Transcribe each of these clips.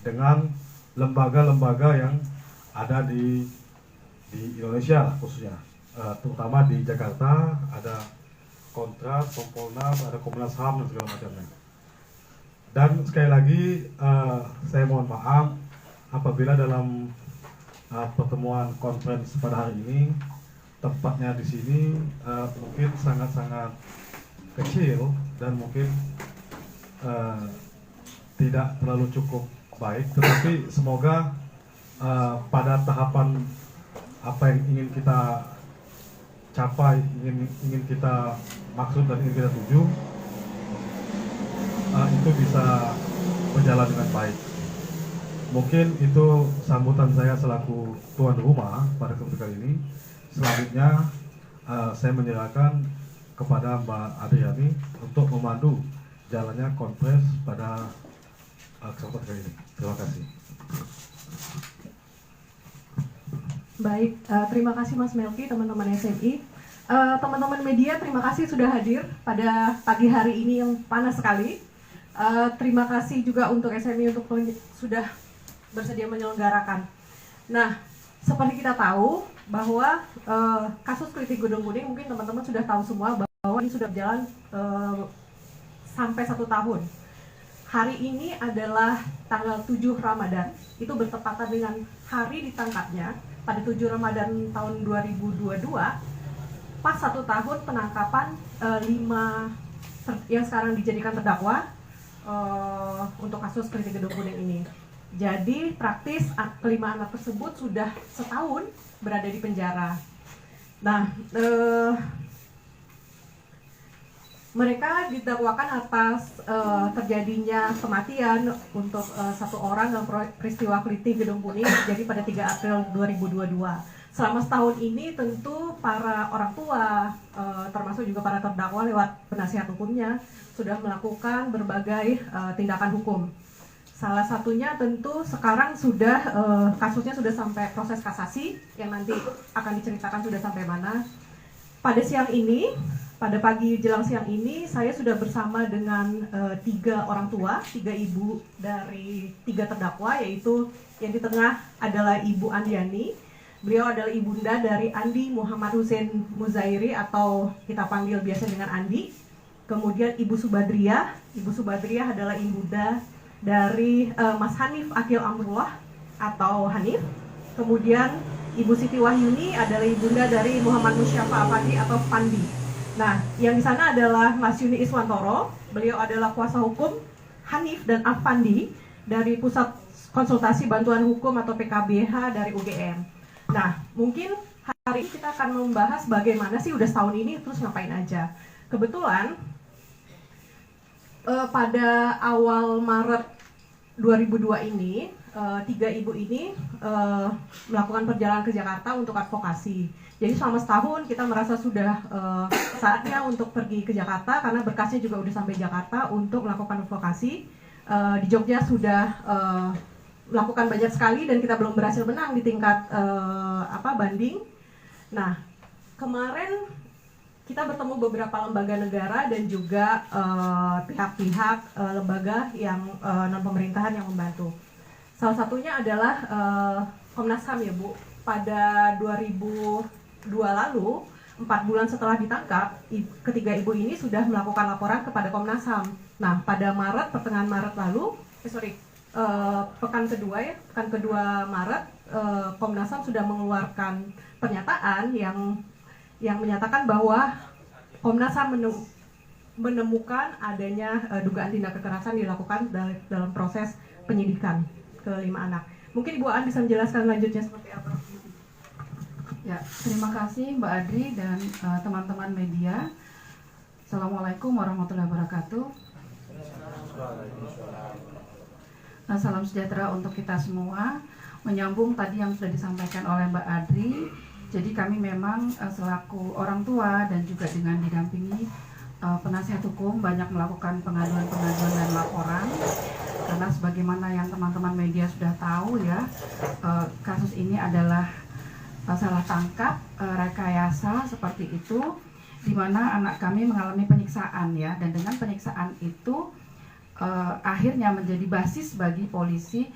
dengan lembaga-lembaga yang ada di Indonesia khususnya, terutama di Jakarta ada Kontras, Kompolnas, ada Komnas HAM dan segala macamnya. Dan sekali lagi saya mohon maaf apabila dalam pertemuan conference pada hari ini tempatnya di sini mungkin sangat-sangat kecil dan mungkin tidak terlalu cukup baik, tetapi semoga pada tahapan apa yang ingin kita capai, ingin kita maksud dan ingin kita tuju, itu bisa berjalan dengan baik. Mungkin itu sambutan saya selaku tuan rumah pada kesempatan kali ini. Selanjutnya saya menyerahkan kepada Mbak Adriani untuk memandu jalannya konferensi pada kesempatan kali ini. Terima kasih. Baik, terima kasih Mas Melki, teman-teman SMI. Teman-teman media, terima kasih sudah hadir pada pagi hari ini yang panas sekali. Terima kasih juga untuk SMI untuk sudah bersedia menyelenggarakan. Nah, seperti kita tahu bahwa kasus kritik Gedung Kuning, mungkin teman-teman sudah tahu semua bahwa ini sudah berjalan sampai 1 tahun. Hari ini adalah tanggal 7 Ramadan, itu bertepatan dengan hari ditangkapnya pada 7 Ramadan tahun 2022, pas 1 tahun penangkapan 5 yang sekarang dijadikan terdakwa untuk kasus kritik Gedung Kuning ini. Jadi praktis kelima anak tersebut sudah setahun berada di penjara. Nah, mereka didakwakan atas terjadinya kematian untuk 1 orang dalam peristiwa kritik Gedung Kuning terjadi pada 3 April 2022. Selama setahun ini tentu para orang tua, termasuk juga para terdakwa lewat penasihat hukumnya, sudah melakukan berbagai tindakan hukum. Salah satunya tentu sekarang sudah kasusnya sudah sampai proses kasasi yang nanti akan diceritakan sudah sampai mana. Pada siang ini, pada pagi jelang siang ini, saya sudah bersama dengan 3 orang tua, 3 ibu dari 3 terdakwa, yaitu yang di tengah adalah Ibu Andiani. Beliau adalah ibunda dari Andi Muhammad Hussein Muzairi atau kita panggil biasa dengan Andi. Kemudian Ibu Subadriah. Ibu Subadriah adalah ibunda dari Mas Hanif Akil Amrullah atau Hanif. Kemudian Ibu Siti Wahyuni adalah ibunda dari Muhammad Musyafa Afandi atau Pandi. Nah, yang di sana adalah Mas Yuni Iswantoro. Beliau adalah kuasa hukum Hanif dan Afandi dari Pusat Konsultasi Bantuan Hukum atau PKBH dari UGM. Nah, mungkin hari ini kita akan membahas bagaimana sih udah setahun ini terus ngapain aja. Kebetulan pada awal Maret 2002 ini, 3 ibu ini melakukan perjalanan ke Jakarta untuk advokasi. Jadi selama setahun kita merasa sudah saatnya untuk pergi ke Jakarta karena berkasnya juga udah sampai Jakarta untuk melakukan advokasi. Di Jogja sudah melakukan banyak sekali dan kita belum berhasil menang di tingkat banding. Nah, kemarin kita bertemu beberapa lembaga negara dan juga pihak-pihak lembaga yang non-pemerintahan yang membantu. Salah satunya adalah Komnas HAM ya Bu. Pada 2002 lalu, 4 bulan setelah ditangkap, ketiga ibu ini sudah melakukan laporan kepada Komnas HAM. Nah, pada pertengahan Maret lalu, pekan kedua Maret, Komnas HAM sudah mengeluarkan pernyataan yang menyatakan bahwa Komnas HAM menemukan adanya dugaan tindak kekerasan dilakukan dalam proses penyidikan ke 5 anak. Mungkin Bu An bisa menjelaskan lanjutnya seperti apa? Ya, terima kasih Mbak Adri dan teman-teman media. Assalamualaikum warahmatullahi wabarakatuh. Nah, salam sejahtera untuk kita semua. Menyambung tadi yang sudah disampaikan oleh Mbak Adri, jadi kami memang selaku orang tua dan juga dengan didampingi penasihat hukum banyak melakukan pengaduan-pengaduan dan laporan. Karena sebagaimana yang teman-teman media sudah tahu ya, kasus ini adalah salah tangkap, rekayasa seperti itu, di mana anak kami mengalami penyiksaan ya, dan dengan penyiksaan itu akhirnya menjadi basis bagi polisi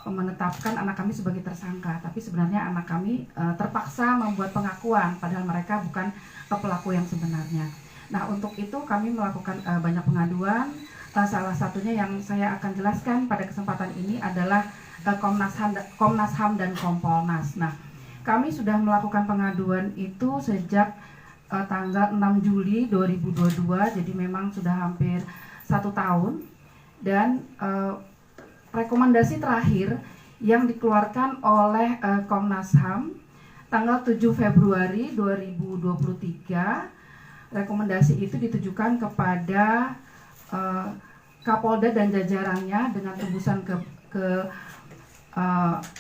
menetapkan anak kami sebagai tersangka, tapi sebenarnya anak kami terpaksa membuat pengakuan padahal mereka bukan pelaku yang sebenarnya. Nah, untuk itu kami melakukan banyak pengaduan. Salah satunya yang saya akan jelaskan pada kesempatan ini adalah Komnas HAM dan Kompolnas. Nah, kami sudah melakukan pengaduan itu sejak tanggal 6 Juli 2022, jadi memang sudah hampir 1 tahun. Dan rekomendasi terakhir yang dikeluarkan oleh Komnas HAM tanggal 7 Februari 2023, rekomendasi itu ditujukan kepada Kapolda dan jajarannya dengan tembusan ke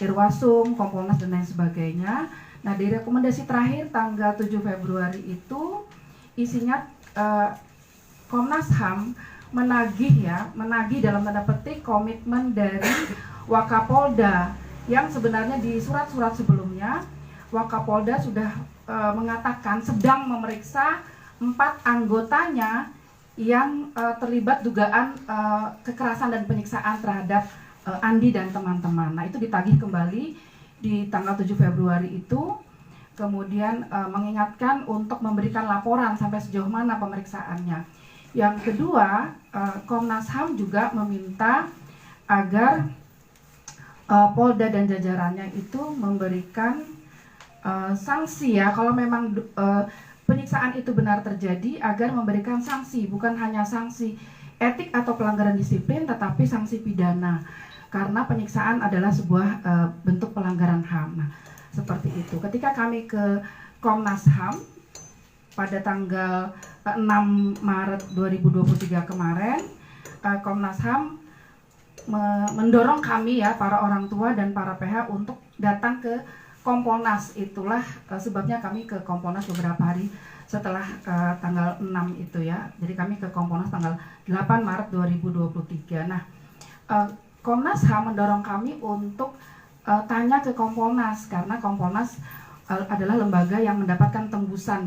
Irwasum, Kompolnas dan lain sebagainya. Nah, di rekomendasi terakhir tanggal 7 Februari itu isinya Komnas HAM menagih dalam tanda petik komitmen dari Wakapolda yang sebenarnya di surat-surat sebelumnya Wakapolda sudah mengatakan sedang memeriksa 4 anggotanya yang terlibat dugaan kekerasan dan penyiksaan terhadap Andi dan teman-teman. Nah, itu ditagih kembali di tanggal 7 Februari itu, kemudian mengingatkan untuk memberikan laporan sampai sejauh mana pemeriksaannya. Yang kedua, Komnas HAM juga meminta agar Polda dan jajarannya itu memberikan sanksi ya, kalau memang penyiksaan itu benar terjadi, agar memberikan sanksi, bukan hanya sanksi etik atau pelanggaran disiplin, tetapi sanksi pidana, karena penyiksaan adalah sebuah bentuk pelanggaran HAM. Nah, seperti itu. Ketika kami ke Komnas HAM pada tanggal 6 Maret 2023 kemarin, Komnas HAM mendorong kami ya, para orang tua dan para PH untuk datang ke Kompolnas. Itulah sebabnya kami ke Kompolnas beberapa hari setelah tanggal 6 itu ya. Jadi kami ke Kompolnas tanggal 8 Maret 2023. Nah, Komnas HAM mendorong kami untuk tanya ke Kompolnas, karena Kompolnas adalah lembaga yang mendapatkan tembusan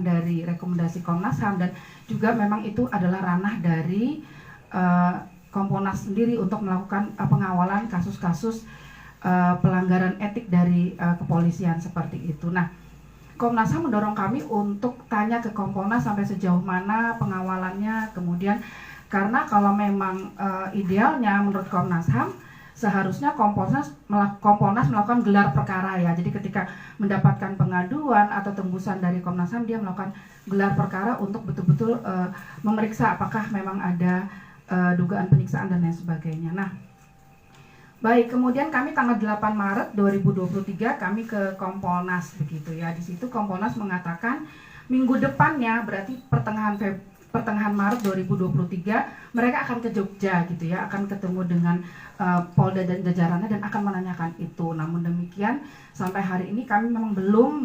dari rekomendasi Komnas HAM, dan juga memang itu adalah ranah dari Kompolnas sendiri untuk melakukan pengawalan kasus-kasus pelanggaran etik dari kepolisian seperti itu. Nah, Komnas HAM mendorong kami untuk tanya ke Kompolnas sampai sejauh mana pengawalannya, kemudian karena kalau memang idealnya menurut Komnas HAM seharusnya Kompolnas melakukan gelar perkara ya. Jadi ketika mendapatkan pengaduan atau tembusan dari Komnas HAM, dia melakukan gelar perkara untuk betul-betul memeriksa apakah memang ada dugaan penyiksaan dan lain sebagainya. Nah, baik, kemudian kami tanggal 8 Maret 2023 kami ke Kompolnas begitu ya. Di situ Kompolnas mengatakan minggu depannya, berarti pertengahan Maret 2023 mereka akan ke Jogja gitu ya, akan ketemu dengan Polda dan jajarannya dan akan menanyakan itu. Namun demikian sampai hari ini kami memang belum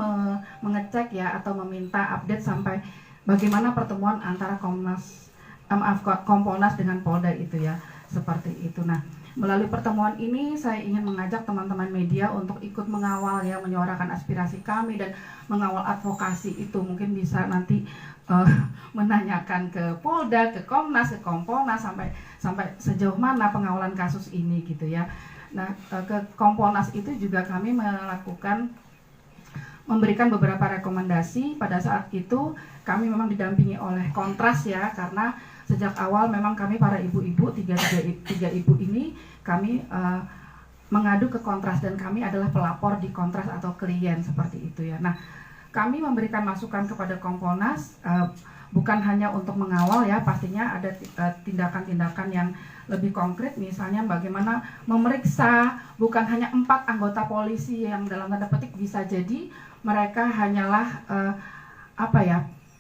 mengecek ya atau meminta update sampai bagaimana pertemuan antara Kompolnas dengan Polda itu ya, seperti itu. Nah, melalui pertemuan ini saya ingin mengajak teman-teman media untuk ikut mengawal ya, menyuarakan aspirasi kami dan mengawal advokasi itu. Mungkin bisa nanti menanyakan ke Polda, ke Komnas, ke Kompolnas sampai sejauh mana pengawalan kasus ini gitu ya. Nah, ke Kompolnas itu juga kami memberikan beberapa rekomendasi. Pada saat itu kami memang didampingi oleh Kontras ya, karena sejak awal memang kami para ibu-ibu, tiga ibu ini kami mengadu ke Kontras dan kami adalah pelapor di Kontras atau klien seperti itu ya. Nah, kami memberikan masukan kepada Kompolnas bukan hanya untuk mengawal ya, pastinya ada tindakan-tindakan yang lebih konkret, misalnya bagaimana memeriksa bukan hanya 4 anggota polisi yang dalam tanda petik bisa jadi mereka hanyalah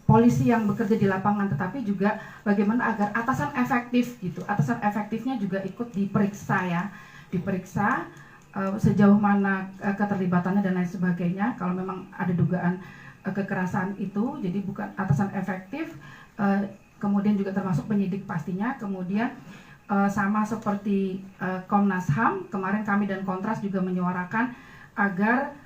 polisi yang bekerja di lapangan, tetapi juga bagaimana agar atasan efektif gitu, atasan efektifnya juga ikut diperiksa ya, sejauh mana keterlibatannya dan lain sebagainya. Kalau memang ada dugaan kekerasan itu, jadi bukan atasan efektif, kemudian juga termasuk penyidik pastinya. Kemudian sama seperti Komnas HAM, kemarin kami dan Kontras juga menyuarakan agar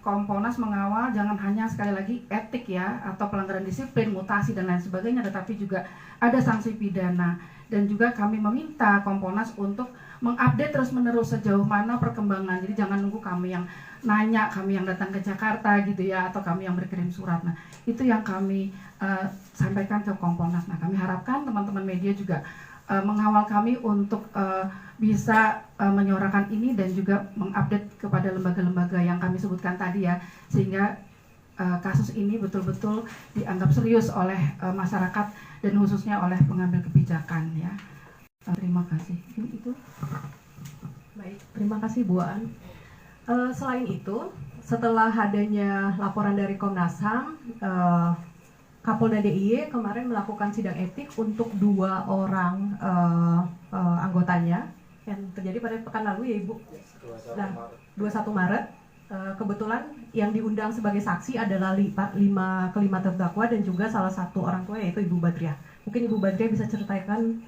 Kompolnas mengawal jangan hanya sekali lagi etik ya atau pelanggaran disiplin, mutasi dan lain sebagainya, tetapi juga ada sanksi pidana. Dan juga kami meminta Kompolnas untuk mengupdate terus-menerus sejauh mana perkembangan. Jadi jangan nunggu kami yang nanya, kami yang datang ke Jakarta gitu ya, atau kami yang berkirim surat. Nah, itu yang kami sampaikan ke Kompolnas. Nah, kami harapkan teman-teman media juga mengawal kami untuk bisa menyuarakan ini dan juga mengupdate kepada lembaga-lembaga yang kami sebutkan tadi ya, sehingga kasus ini betul-betul dianggap serius oleh masyarakat dan khususnya oleh pengambil kebijakan ya. Terima kasih. Itu. Baik, terima kasih Bu Aan. Selain itu, setelah adanya laporan dari Komnas HAM, Kapolda DIY kemarin melakukan sidang etik untuk 2 orang anggotanya yang terjadi pada pekan lalu ya Ibu. Nah, 21 Maret. Kebetulan yang diundang sebagai saksi adalah 5 kelima terdakwa dan juga salah satu orang tua yaitu Ibu Badriah. Mungkin Ibu Badriah bisa ceritakan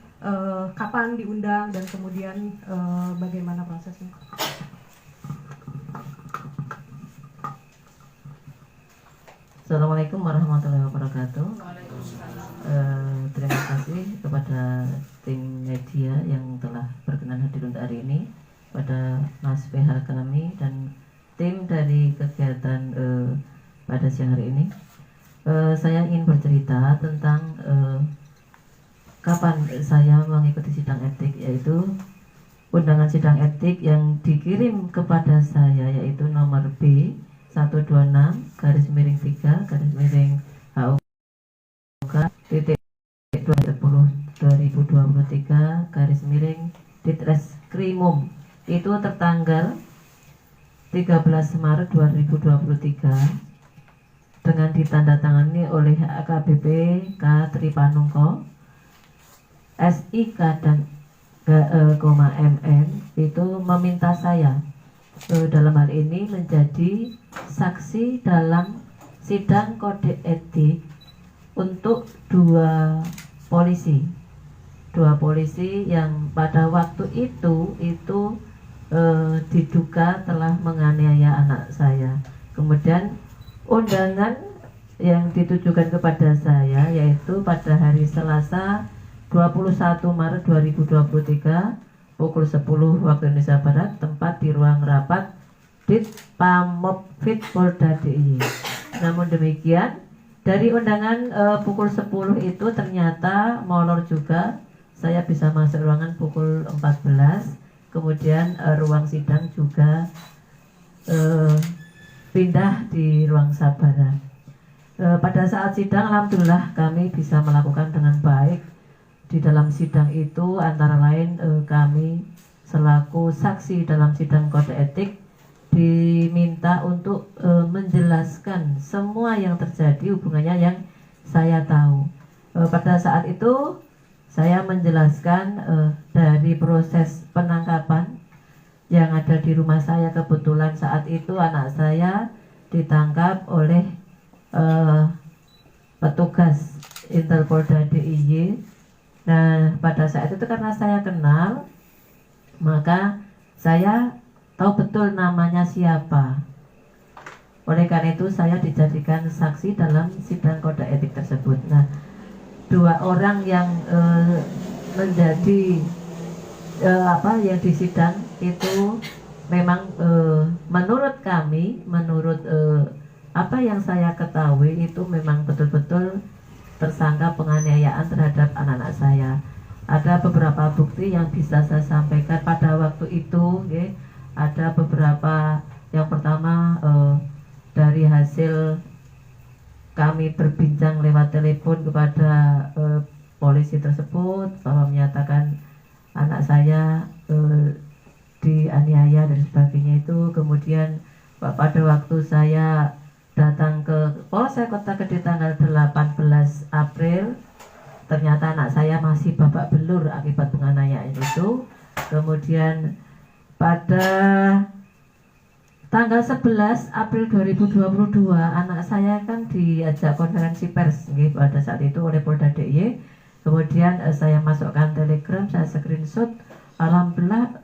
kapan diundang dan kemudian bagaimana prosesnya. Assalamualaikum warahmatullahi wabarakatuh. Terima kasih kepada tim media yang telah berkenan hadir untuk hari ini, pada Mas PH kami dan tim dari kegiatan pada siang hari ini. Saya ingin bercerita tentang kapan saya mengikuti sidang etik, yaitu undangan sidang etik yang dikirim kepada saya yaitu nomor B 126/2023/Ditreskrimum itu tertanggal 13 Maret 2023 dengan ditandatangani oleh AKBP K. Tripanungko SIK dan MN itu meminta saya dalam hal ini menjadi saksi dalam sidang kode etik untuk 2 polisi yang pada waktu itu diduga telah menganiaya anak saya. Kemudian undangan yang ditujukan kepada saya yaitu pada hari Selasa 21 Maret 2023 pukul 10 waktu Indonesia Barat, tempat di ruang rapat Ditpamopfit Polda DIY. Namun demikian, dari undangan pukul 10 itu ternyata molor juga. Saya bisa masuk ruangan pukul 14. Kemudian ruang sidang juga pindah di ruang sabara. Pada saat sidang, alhamdulillah kami bisa melakukan dengan baik. Di dalam sidang itu antara lain kami selaku saksi dalam sidang kode etik diminta untuk menjelaskan semua yang terjadi hubungannya yang saya tahu. Pada saat itu saya menjelaskan dari proses penangkapan yang ada di rumah saya. Kebetulan saat itu anak saya ditangkap oleh petugas Intel Polda DIY. Nah, pada saat itu karena saya kenal, maka saya tahu betul namanya siapa. Oleh karena itu saya dijadikan saksi dalam sidang kode etik tersebut. Nah, 2 orang yang menjadi yang disidang itu memang menurut kami, menurut apa yang saya ketahui itu memang betul-betul tersangka penganiayaan terhadap anak-anak saya. Ada beberapa bukti yang bisa saya sampaikan pada waktu itu, okay. Ada beberapa. Yang pertama dari hasil kami berbincang lewat telepon kepada polisi tersebut bahwa menyatakan anak saya dianiaya dan sebagainya itu. Kemudian pada waktu saya datang ke Polsek Kota Kediri tanggal 18 April, ternyata anak saya masih babak belur akibat penganiayaan itu. Kemudian pada tanggal 11 April 2022 anak saya kan diajak konferensi pers pada saat itu oleh Polda DIY. Kemudian saya masukkan telegram, saya screenshot. Alhamdulillah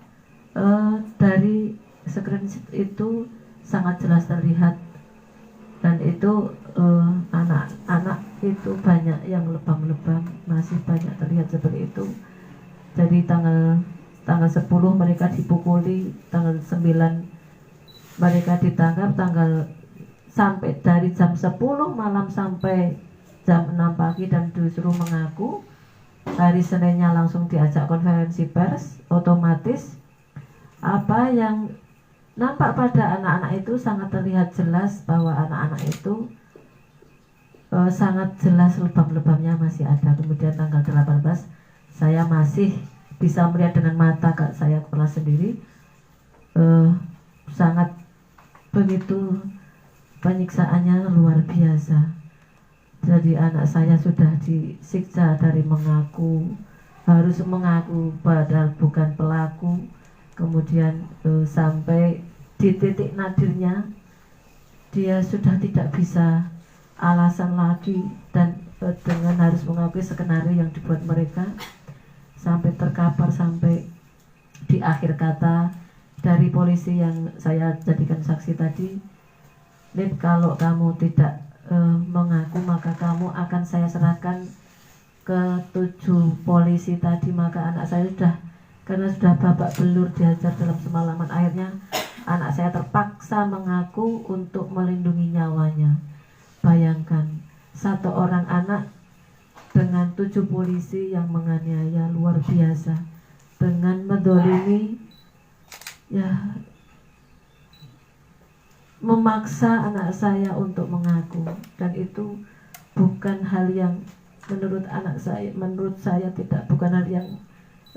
dari screenshot itu sangat jelas terlihat. Dan itu anak-anak itu banyak yang lebam-lebam, masih banyak terlihat seperti itu. Jadi tanggal tanggal 10 mereka dipukuli, tanggal 9 mereka ditangkap, sampai dari jam 10 malam sampai jam 6 pagi dan disuruh mengaku. Hari Seninnya langsung diajak konferensi pers. Otomatis apa yang nampak pada anak-anak itu sangat terlihat jelas bahwa anak-anak itu sangat jelas lebam-lebamnya masih ada. Kemudian tanggal 18 saya masih bisa melihat dengan mata saya kepala sendiri, sangat begitu penyiksaannya luar biasa. Jadi anak saya sudah disiksa dari harus mengaku padahal bukan pelaku. Kemudian sampai di titik nadirnya dia sudah tidak bisa alasan lagi, dan dengan harus mengakui skenario yang dibuat mereka, sampai terkapar, sampai di akhir kata dari polisi yang saya jadikan saksi tadi, Nip, kalau kamu tidak mengaku maka kamu akan saya serahkan ke 7 polisi tadi. Maka anak saya karena sudah babak belur dihajar dalam semalaman, akhirnya anak saya terpaksa mengaku untuk melindungi nyawanya. Bayangkan, 1 orang anak dengan 7 polisi yang menganiaya luar biasa, dengan mendolimi, ya, memaksa anak saya untuk mengaku. Dan itu bukan hal yang menurut saya bukan hal yang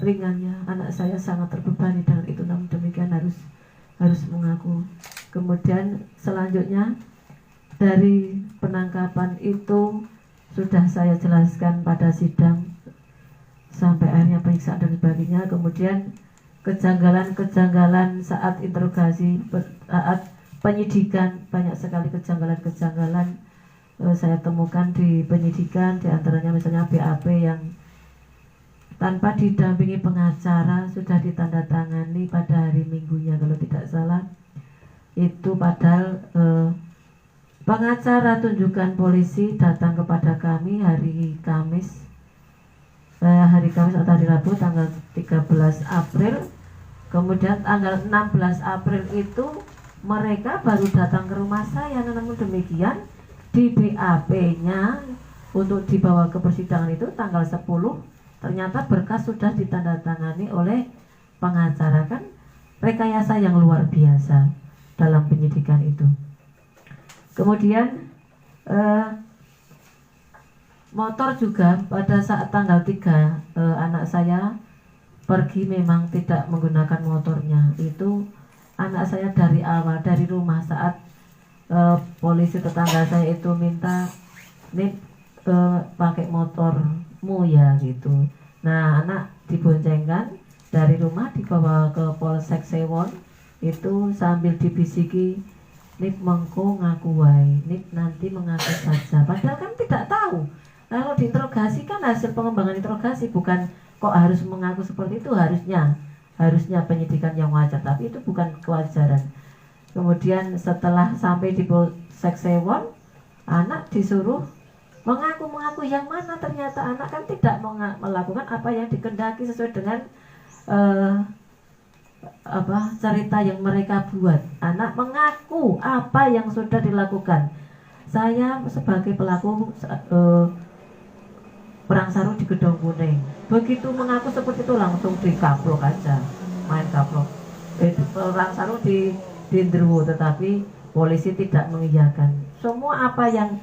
ringannya. Anak saya sangat terbebani dengan itu, namun demikian harus mengaku. Kemudian selanjutnya dari penangkapan itu sudah saya jelaskan pada sidang sampai akhirnya penyiksaan dan sebagainya. Kemudian kejanggalan saat interogasi, saat penyidikan, banyak sekali kejanggalan saya temukan di penyidikan. Di antaranya misalnya BAP yang tanpa didampingi pengacara sudah ditandatangani pada hari Minggunya kalau tidak salah. Itu padahal pengacara tunjukkan polisi datang kepada kami hari Kamis atau hari Rabu tanggal 13 April. Kemudian tanggal 16 April itu mereka baru datang ke rumah saya. Namun demikian di BAP-nya untuk dibawa ke persidangan itu tanggal 10, ternyata berkas sudah ditandatangani oleh pengacara. Kan rekayasa yang luar biasa dalam penyidikan itu. Kemudian motor juga pada saat tanggal 3 anak saya pergi memang tidak menggunakan motornya. Itu anak saya dari awal, dari rumah, saat polisi tetangga saya itu minta, Nip, pakai motormu ya gitu. Nah, anak diboncengkan dari rumah dibawa ke Polsek Sewon. Itu sambil dibisiki, Nip mengko ngaku wae, Nip nanti mengaku saja. Padahal kan tidak tahu. Kalau diinterogasi kan hasil pengembangan interogasi, bukan kok harus mengaku seperti itu. Harusnya penyidikan yang wajar, tapi itu bukan kewajaran. Kemudian setelah sampai di Polsek Sewon, anak disuruh mengaku yang mana. Ternyata anak kan tidak melakukan apa yang dikehendaki sesuai dengan cerita yang mereka buat. Anak mengaku apa yang sudah dilakukan. Saya sebagai pelaku perang sarung di Gedong Kuning, begitu mengaku seperti itu langsung dikaplok aja, main kaplok. Perang sarung di Ndruwo, tetapi polisi tidak mengiyakan. Semua apa yang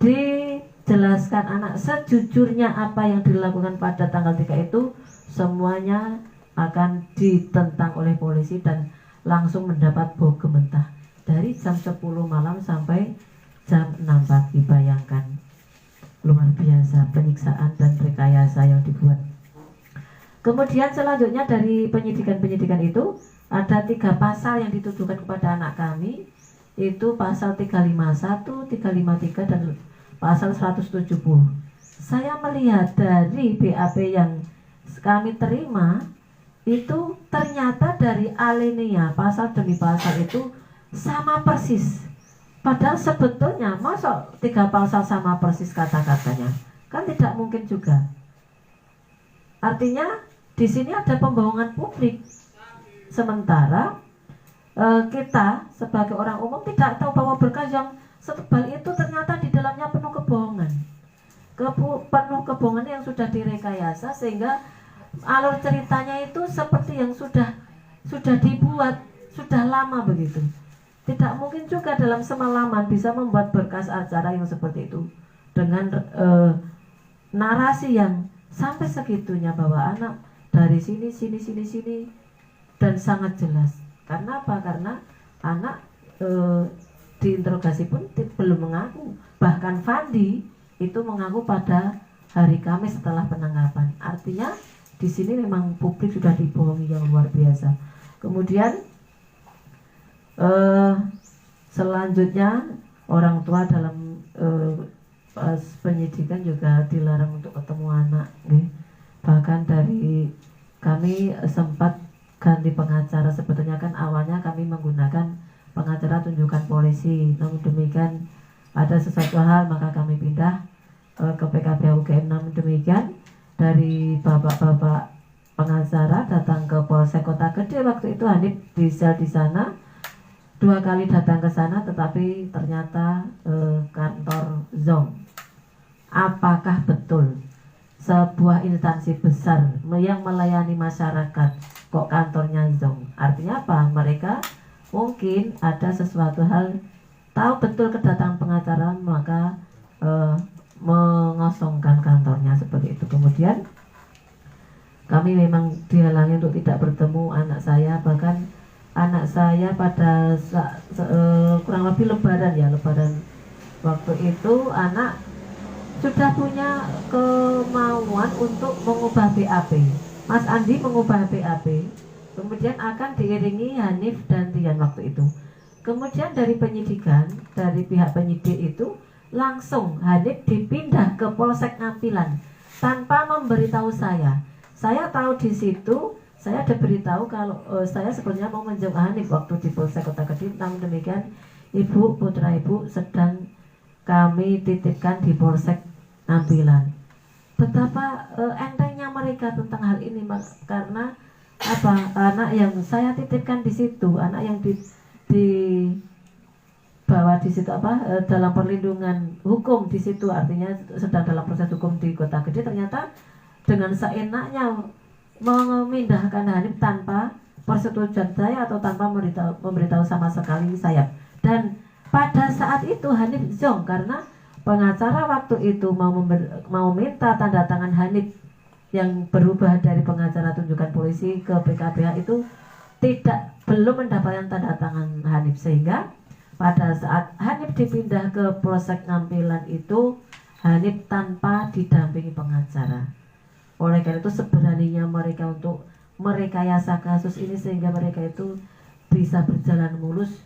dijelaskan anak, sejujurnya apa yang dilakukan pada tanggal 3 itu semuanya akan ditentang oleh polisi dan langsung mendapat bogem mentah dari jam 10 malam sampai jam 6 pagi. Bayangkan, luar biasa penyiksaan dan rekayasa yang dibuat. Kemudian selanjutnya dari penyidikan itu ada 3 pasal yang dituduhkan kepada anak kami, itu pasal 351, 353 dan pasal 170. Saya melihat dari BAP yang kami terima itu ternyata dari alinea pasal demi pasal itu sama persis. Padahal sebetulnya masa 3 pasal sama persis kata-katanya, kan tidak mungkin juga. Artinya di sini ada pembohongan publik. Sementara kita sebagai orang umum tidak tahu bahwa berkas yang setebal itu ternyata di dalamnya penuh kebohongan. Penuh kebohongan yang sudah direkayasa, sehingga alur ceritanya itu seperti yang sudah dibuat sudah lama begitu. Tidak mungkin juga dalam semalaman bisa membuat berkas acara yang seperti itu dengan narasi yang sampai segitunya bahwa anak dari sini dan sangat jelas. Karena apa? Karena anak diinterogasi pun belum mengaku. Bahkan Fandi itu mengaku pada hari Kamis setelah penangkapan. Artinya di sini memang publik sudah dibohongi yang luar biasa. Kemudian selanjutnya orang tua dalam pas penyidikan juga dilarang untuk ketemu anak. Bahkan dari kami sempat ganti pengacara. Sebetulnya kan awalnya kami menggunakan pengacara tunjukkan polisi, namun demikian ada sesuatu hal maka kami pindah ke PKP UGM. Namun demikian dari bapak-bapak pengacara datang ke Polsek Kota Gede. Waktu itu Hanif di sel di sana, 2 kali datang ke sana, tetapi ternyata kantor ZOM. Apakah betul sebuah instansi besar yang melayani masyarakat kok kantornya ZOM? Artinya apa? Mereka mungkin ada sesuatu hal, tahu betul kedatangan pengacara maka mengosongkan kantornya seperti itu. Kemudian kami memang dihalangi untuk tidak bertemu anak saya. Bahkan anak saya pada kurang lebih lebaran waktu itu anak sudah punya kemauan untuk mengubah BAP. Mas Andi mengubah BAP, kemudian akan diiringi Hanif dan Tian waktu itu. Kemudian dari penyidikan, dari pihak penyidik itu langsung Hanif dipindah ke Polsek Ngampilan tanpa memberitahu saya. Saya tahu di situ, saya ada beritahu kalau saya sebenarnya mau menjenguk Hanif waktu di Polsek Kota Kediri. Namun demikian ibu, putra ibu sedang kami titipkan di Polsek Ngampilan. Betapa entengnya mereka tentang hal ini, karena apa? Anak yang saya titipkan di situ, anak yang dibawa di situ dalam perlindungan hukum di situ, artinya sedang dalam proses hukum di Kota Gede, ternyata dengan seenaknya memindahkan Hanif tanpa persetujuan saya atau tanpa memberitahu sama sekali saya. Dan pada saat itu Hanif zong karena pengacara waktu itu mau minta tanda tangan Hanif yang berubah dari pengacara tunjukkan polisi ke PKBH itu belum mendapatkan tanda tangan Hanif, sehingga pada saat Hanif dipindah ke Polsek Ngampilan itu Hanif tanpa didampingi pengacara. Oleh karena itu sebenarnya mereka untuk merekayasa kasus ini sehingga mereka itu bisa berjalan mulus.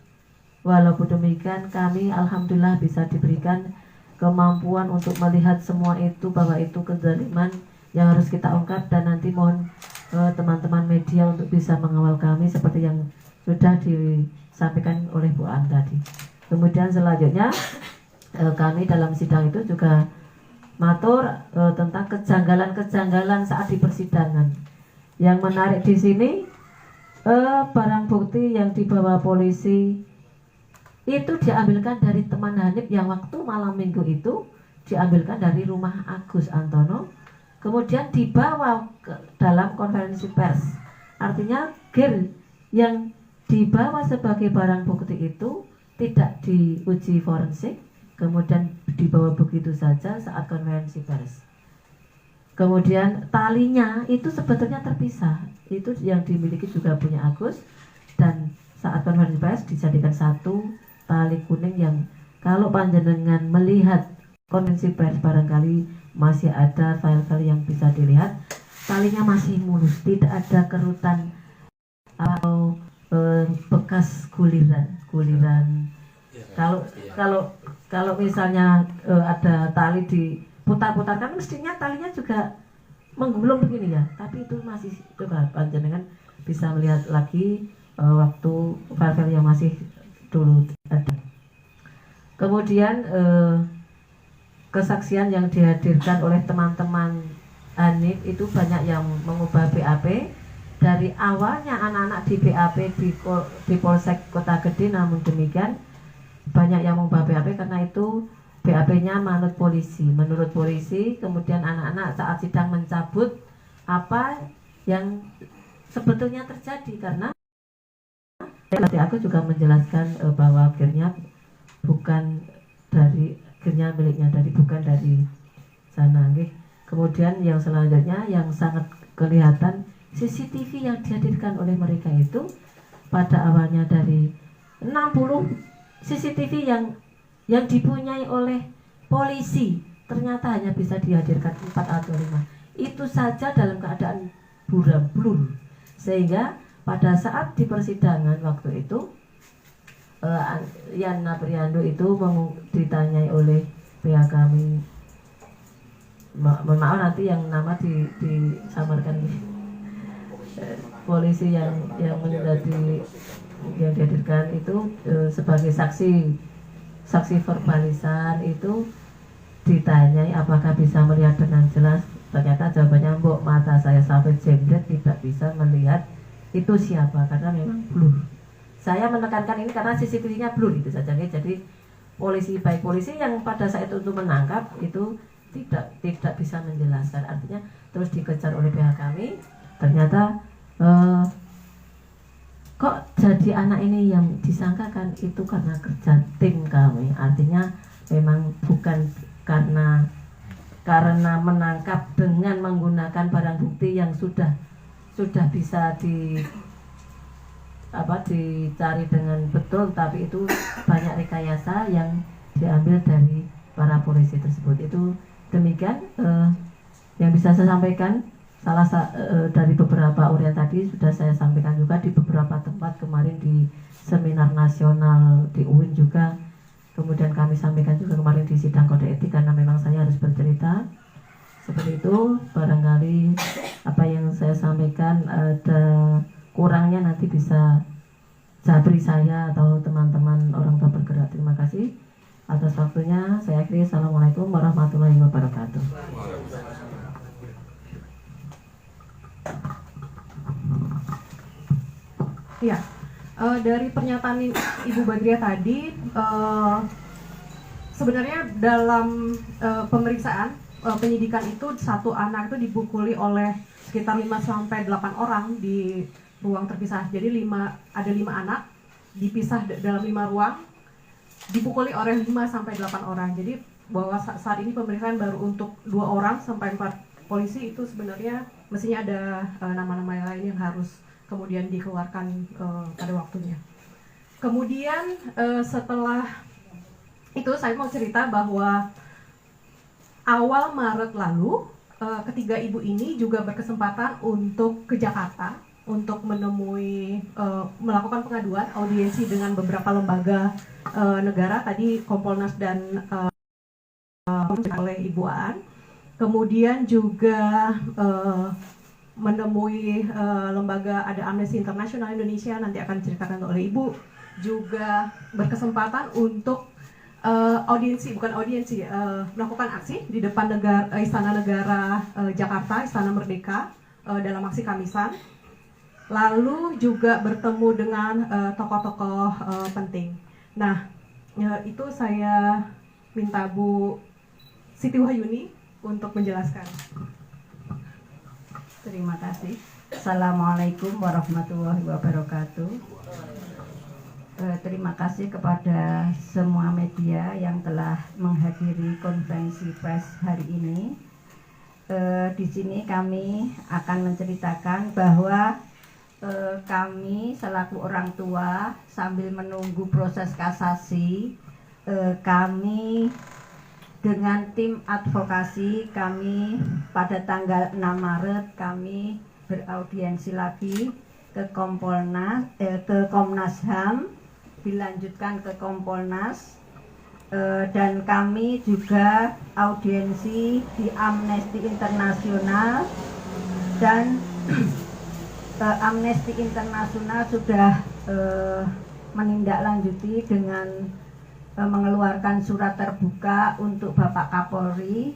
Walaupun demikian kami alhamdulillah bisa diberikan kemampuan untuk melihat semua itu, bahwa itu kezaliman yang harus kita ungkap, dan nanti mohon teman-teman media untuk bisa mengawal kami seperti yang sudah disampaikan oleh Bu An tadi. Kemudian selanjutnya kami dalam sidang itu juga matur tentang kejanggalan-kejanggalan saat di persidangan. Yang menarik di sini barang bukti yang dibawa polisi itu diambilkan dari teman Hanif yang waktu malam minggu itu diambilkan dari rumah Agus Antono, kemudian dibawa ke dalam konferensi pers. Artinya gear yang dibawa sebagai barang bukti itu tidak diuji forensik, kemudian dibawa begitu saja saat konferensi pers. Kemudian talinya itu sebetulnya terpisah, itu yang dimiliki juga punya Agus, dan saat konferensi pers dijadikan satu tali kuning yang kalau panjenengan melihat konferensi pers barangkali masih ada file-file yang bisa dilihat, talinya masih mulus, tidak ada kerutan atau bekas guliran. Kalau misalnya ada tali diputar-putar kan mestinya talinya juga menggulung begini ya, tapi itu masih, coba panjenengan bisa melihat lagi waktu file-file yang masih dulu ada. Kemudian kesaksian yang dihadirkan oleh teman-teman Hanif itu banyak yang mengubah BAP. Dari awalnya anak-anak di BAP di Polsek Kota Gede, namun demikian banyak yang mengubah BAP karena itu BAP-nya menurut polisi. Kemudian anak-anak saat sidang mencabut apa yang sebetulnya terjadi, karena tadi aku juga menjelaskan bahwa akhirnya bukan dari akhirnya miliknya bukan dari sana. Kemudian yang selanjutnya yang sangat kelihatan CCTV yang dihadirkan oleh mereka itu pada awalnya dari 60 CCTV yang dipunyai oleh polisi ternyata hanya bisa dihadirkan 4 atau 5. Itu saja dalam keadaan buram blur. Sehingga pada saat di persidangan waktu itu Yana Priando itu ditanyai oleh pihak kami, maaf nanti yang nama disamarkan polisi yang dihadirkan itu sebagai saksi verbalisan itu ditanyai apakah bisa melihat dengan jelas. Ternyata jawabannya, mbok, mata saya sampai jembret tidak bisa melihat itu siapa karena memang blur. Saya menekankan ini karena CCTV-nya blur itu saja. Jadi baik polisi yang pada saat itu untuk menangkap itu tidak bisa menjelaskan. Artinya terus dikejar oleh pihak kami. Ternyata kok jadi anak ini yang disangkakan itu karena kerja tim kami. Artinya memang bukan karena menangkap dengan menggunakan barang bukti yang sudah bisa dicari dengan betul, tapi itu banyak rekayasa yang diambil dari para polisi tersebut. Itu demikian yang bisa saya sampaikan. Dari beberapa uraian tadi sudah saya sampaikan juga di beberapa tempat kemarin di seminar nasional di UIN juga. Kemudian kami sampaikan juga kemarin di sidang kode etik karena memang saya harus bercerita. Seperti itu, barangkali apa yang saya sampaikan ada kurangnya nanti bisa Jabri saya atau teman-teman orang tua bergerak. Terima kasih atas waktunya. Saya akhiri. Assalamualaikum warahmatullahi wabarakatuh. Ya, dari pernyataan Ibu Badriah tadi, sebenarnya dalam pemeriksaan penyidikan itu satu anak itu dipukuli oleh sekitar 5-8 orang di ruang terpisah. Jadi ada 5 anak dipisah dalam 5 ruang, dipukuli oleh 5-8 orang. Jadi bahwa saat ini pemeriksaan baru untuk 2 orang sampai 4 polisi, itu sebenarnya mestinya ada nama-nama lain yang harus kemudian dikeluarkan pada waktunya. Kemudian setelah itu saya mau cerita bahwa awal Maret lalu ketiga ibu ini juga berkesempatan untuk ke Jakarta untuk menemui melakukan pengaduan audiensi dengan beberapa lembaga negara, tadi Kompolnas dan oleh Ibu Aan. Kemudian juga menemui lembaga, ada Amnesty International Indonesia, nanti akan diceritakan oleh Ibu, juga berkesempatan untuk melakukan aksi di depan Istana Negara Jakarta, Istana Merdeka, dalam aksi Kamisan. Lalu juga bertemu dengan tokoh-tokoh penting. Nah, itu saya minta Bu Siti Wahyuni untuk menjelaskan. Terima kasih. Assalamualaikum warahmatullahi wabarakatuh. Terima kasih kepada semua media yang telah menghadiri konferensi pers hari ini. Di sini kami akan menceritakan bahwa kami selaku orang tua sambil menunggu proses kasasi, kami dengan tim advokasi kami pada tanggal 6 Maret kami beraudiensi lagi ke Komnas HAM, dilanjutkan ke Kompolnas, dan kami juga audiensi di Amnesty International, dan Amnesty International sudah menindaklanjuti dengan mengeluarkan surat terbuka untuk Bapak Kapolri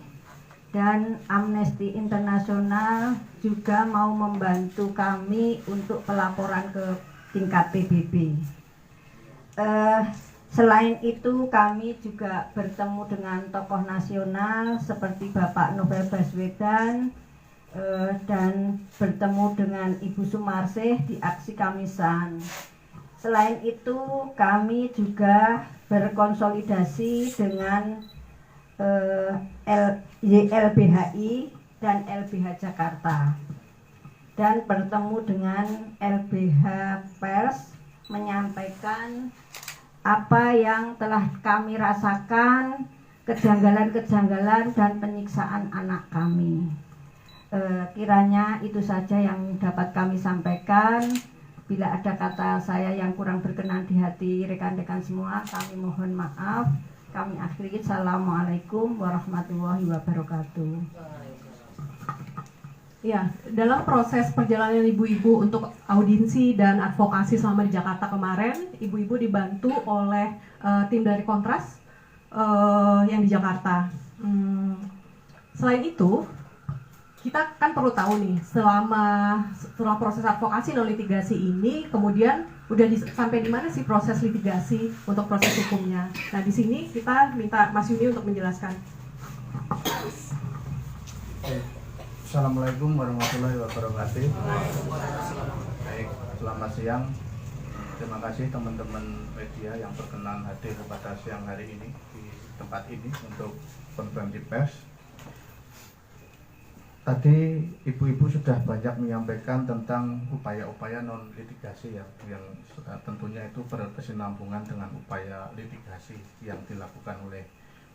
dan Amnesty Internasional juga mau membantu kami untuk pelaporan ke tingkat PBB. Selain itu kami juga bertemu dengan tokoh nasional seperti Bapak Novel Baswedan dan bertemu dengan Ibu Sumarsih di aksi Kamisan. Selain itu kami juga berkonsolidasi dengan YLBHI dan LBH Jakarta dan bertemu dengan LBH Pers menyampaikan apa yang telah kami rasakan, kejanggalan-kejanggalan dan penyiksaan anak kami. Kiranya itu saja yang dapat kami sampaikan. Bila ada kata saya yang kurang berkenan di hati rekan-rekan semua, kami mohon maaf. Kami akhiri. Assalamualaikum warahmatullahi wabarakatuh. Ya, dalam proses perjalanan ibu-ibu untuk audiensi dan advokasi selama di Jakarta kemarin, ibu-ibu dibantu oleh tim dari Kontras yang di Jakarta. Selain itu, kita kan perlu tahu nih, setelah proses advokasi non litigasi ini, kemudian udah sampai di mana sih proses litigasi untuk proses hukumnya. Nah, di sini kita minta Mas Yuni untuk menjelaskan. Assalamualaikum warahmatullahi wabarakatuh. Baik, selamat siang. Terima kasih teman-teman media yang berkenan hadir pada siang hari ini di tempat ini untuk konferensi pers. Tadi ibu-ibu sudah banyak menyampaikan tentang upaya-upaya non litigasi yang tentunya itu berkesinambungan dengan upaya litigasi yang dilakukan oleh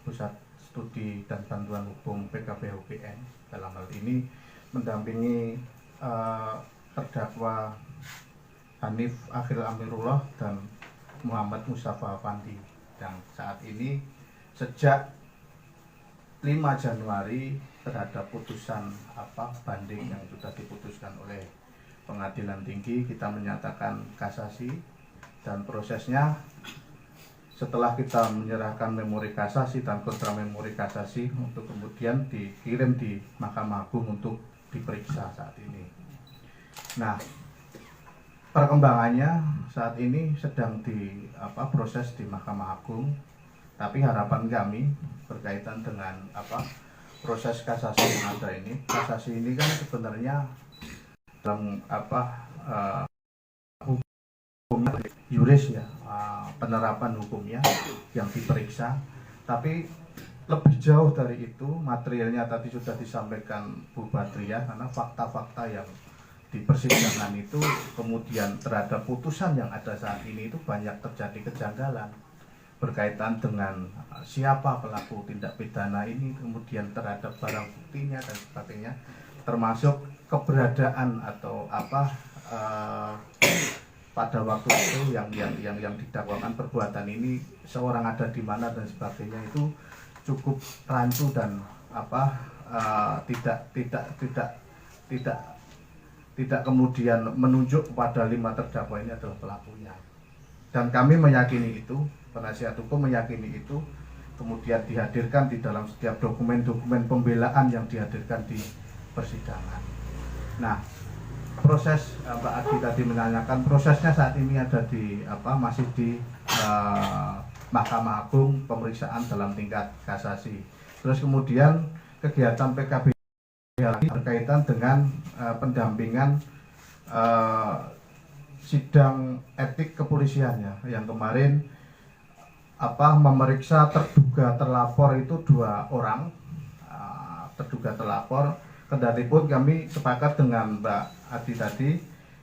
Pusat Studi dan Bantuan Hukum PKB UGM, dalam hal ini mendampingi terdakwa Hanif Akhil Amirullah dan Muhammad Mustafa Afandi. Dan saat ini sejak 5 Januari terhadap putusan banding yang sudah diputuskan oleh Pengadilan Tinggi, kita menyatakan kasasi, dan prosesnya setelah kita menyerahkan memori kasasi dan kontra memori kasasi untuk kemudian dikirim di Mahkamah Agung untuk diperiksa saat ini. Nah, perkembangannya saat ini sedang proses di Mahkamah Agung, tapi harapan kami berkaitan dengan proses kasasi yang ada ini. Kasasi ini kan sebenarnya dalam hukum yuris ya, penerapan hukumnya yang diperiksa, tapi lebih jauh dari itu materialnya tadi sudah disampaikan Bu Badriah, karena fakta-fakta yang di persidangan itu kemudian terhadap putusan yang ada saat ini itu banyak terjadi kejanggalan berkaitan dengan siapa pelaku tindak pidana ini, kemudian terhadap barang buktinya dan sebagainya, termasuk keberadaan atau pada waktu itu yang didakwakan perbuatan ini seorang ada di mana dan sebagainya, itu cukup rancu dan tidak kemudian menunjuk kepada 5 terdakwa ini adalah pelakunya. Dan kami meyakini itu, penasihat hukum meyakini itu, kemudian dihadirkan di dalam setiap dokumen-dokumen pembelaan yang dihadirkan di persidangan. Nah, proses Mbak Adi tadi menanyakan, prosesnya saat ini ada di masih di Mahkamah Agung, pemeriksaan dalam tingkat kasasi. Terus kemudian kegiatan PKB berkaitan dengan pendampingan sidang etik kepolisiannya yang kemarin memeriksa terduga terlapor itu 2 orang, terduga terlapor. Kendati pun kami sepakat dengan Mbak Adi tadi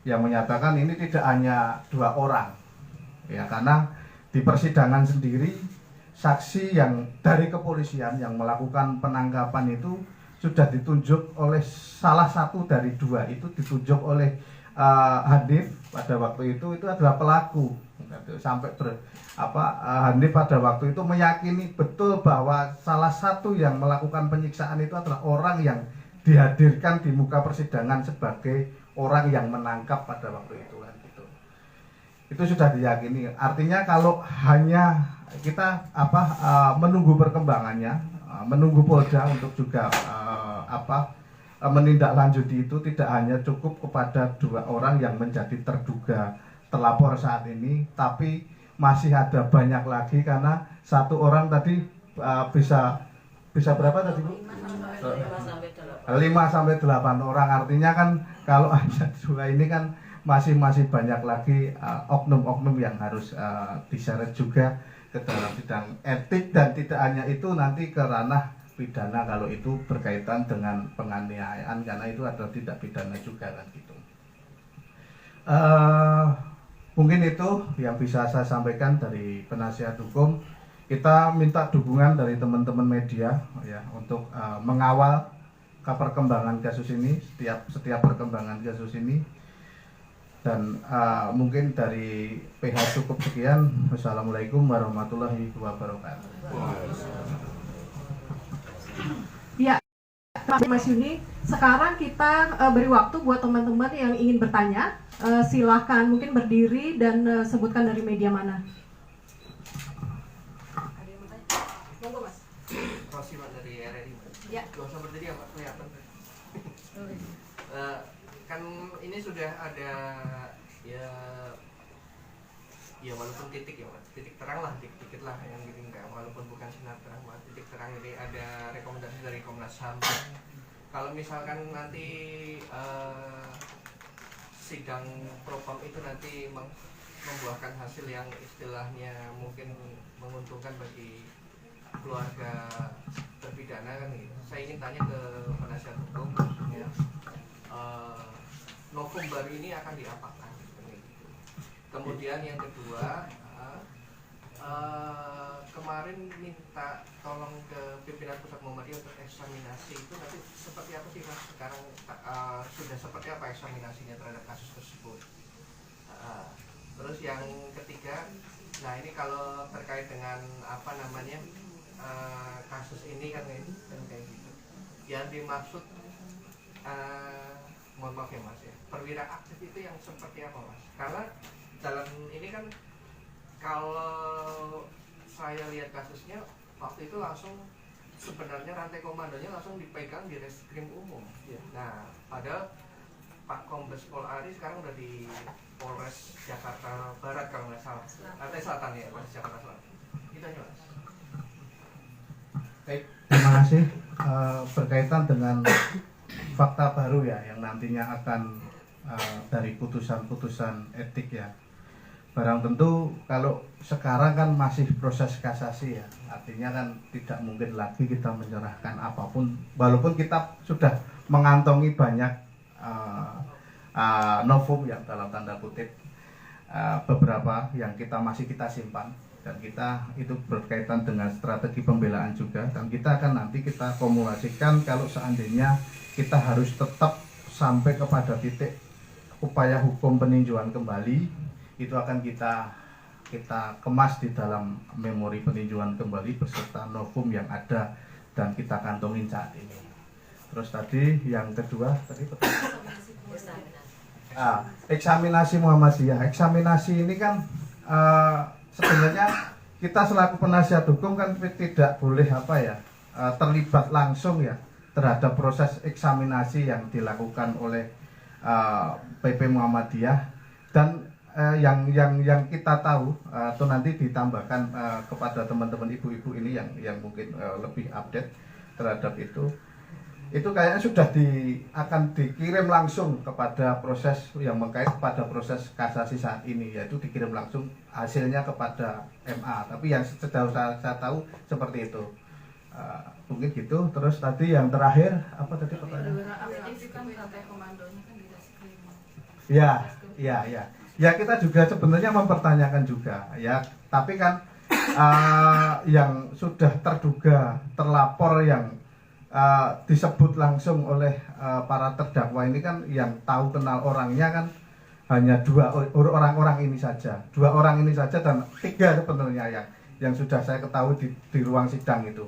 yang menyatakan ini tidak hanya 2 orang, ya, karena di persidangan sendiri saksi yang dari kepolisian yang melakukan penangkapan itu sudah ditunjuk oleh salah satu dari 2 itu, ditunjuk oleh Hanif pada waktu itu adalah pelaku. Sampai Hanif pada waktu itu meyakini betul bahwa salah satu yang melakukan penyiksaan itu adalah orang yang dihadirkan di muka persidangan sebagai orang yang menangkap pada waktu itu kan, gitu. Itu sudah diyakini. Artinya kalau hanya kita menunggu perkembangannya, menunggu Polda untuk juga menindaklanjuti itu tidak hanya cukup kepada 2 orang yang menjadi terduga terlapor saat ini, tapi masih ada banyak lagi karena 1 orang tadi bisa berapa tadi Bu? 5 sampai 8 orang, artinya kan kalau ada 2 ini kan masih banyak lagi oknum-oknum yang harus diseret juga ke dalam sidang etik, dan tidak hanya itu nanti ke ranah pidana kalau itu berkaitan dengan penganiayaan, karena itu adalah tindak pidana juga kan gitu. Mungkin itu yang bisa saya sampaikan dari penasihat hukum. Kita minta dukungan dari teman-teman media ya untuk mengawal perkembangan kasus ini, setiap perkembangan kasus ini. Dan mungkin dari PH cukup sekian. Wassalamualaikum warahmatullahi wabarakatuh. Ya, Mas Yuni. Sekarang kita beri waktu buat teman-teman yang ingin bertanya. Silahkan mungkin berdiri dan sebutkan dari media mana. Monggo Mas. Rosima dari RRI. Ya. Gak usah berdiri ya Pak, kelihatan. Kan ini sudah ada ya walaupun titik ya Mas, titik terang lah, dikit lah yang gitu, enggak, walaupun bukan sinar terang Mas, titik terang ini ada rekomendasi dari Komnas HAM. Kalau misalkan nanti sidang propam itu nanti membuahkan hasil yang istilahnya mungkin menguntungkan bagi keluarga terpidana kan gitu. Saya ingin tanya ke penasihat hukum ya, novum baru ini akan diapakan gitu. Kemudian yang kedua, kemarin minta tolong ke pimpinan pusat Muhammadiyah untuk eksaminasi itu nanti seperti apa sih Mas? Sekarang sudah seperti apa eksaminasinya terhadap kasus tersebut? Terus yang ketiga, nah ini kalau terkait dengan apa namanya kasus ini kan kayak gitu. Yang dimaksud mohon maaf ya Mas ya, perwira aktif itu yang seperti apa Mas? Karena dalam ini kan kalau saya lihat kasusnya waktu itu langsung sebenarnya rantai komandonya langsung dipegang di Reskrim Umum. Nah, padahal Pak Kombes Pol Ari sekarang udah di Polres Jakarta Barat kalau nggak salah. Rantai Selatan ya, Polres Jakarta Selatan. Itu aja Mas. Baik, terima kasih. Berkaitan dengan fakta baru ya yang nantinya akan dari putusan-putusan etik ya. Barang tentu kalau sekarang kan masih proses kasasi ya, artinya kan tidak mungkin lagi kita menyerahkan apapun, walaupun kita sudah mengantongi banyak novum yang dalam tanda kutip, beberapa yang masih kita simpan, dan kita itu berkaitan dengan strategi pembelaan juga, dan kita akan nanti kita kumulasikan kalau seandainya kita harus tetap sampai kepada titik upaya hukum peninjauan kembali, itu akan kita kemas di dalam memori peninjauan kembali beserta novum yang ada dan kita kantongin saat ini. Terus tadi yang kedua tadi eksaminasi Muhammadiyah. Eksaminasi ini kan sebenarnya kita selaku penasihat hukum kan tidak boleh terlibat langsung ya terhadap proses eksaminasi yang dilakukan oleh PP Muhammadiyah, dan yang kita tahu atau nanti ditambahkan kepada teman-teman ibu-ibu ini yang mungkin lebih update terhadap itu kayaknya sudah akan dikirim langsung kepada proses yang mengkait pada proses kasasi saat ini, yaitu dikirim langsung hasilnya kepada MA. Tapi yang sejauh saya tahu seperti itu. Mungkin gitu. Terus tadi yang terakhir apa tadi pertanyaan? Ya kita juga sebenarnya mempertanyakan juga ya, tapi kan yang sudah terduga terlapor yang disebut langsung oleh para terdakwa ini kan yang tahu kenal orangnya kan hanya 2 orang ini saja, 2 orang ini saja, dan 3 sebenarnya yang sudah saya ketahui di ruang sidang itu.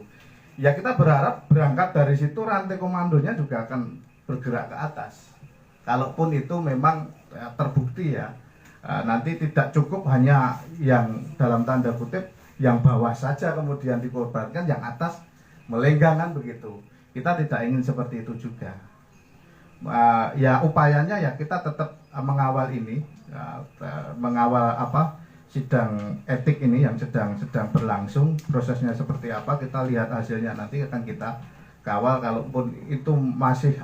Ya kita berharap berangkat dari situ rantai komandonya juga akan bergerak ke atas. Kalaupun itu memang terbukti ya. Nanti tidak cukup hanya yang dalam tanda kutip yang bawah saja kemudian dikorbankan, yang atas melenggangan begitu. Kita tidak ingin seperti itu juga. Ya upayanya ya kita tetap mengawal ini, mengawal sidang etik ini yang sedang berlangsung, prosesnya seperti apa, kita lihat hasilnya, nanti akan kita kawal. Kalaupun itu masih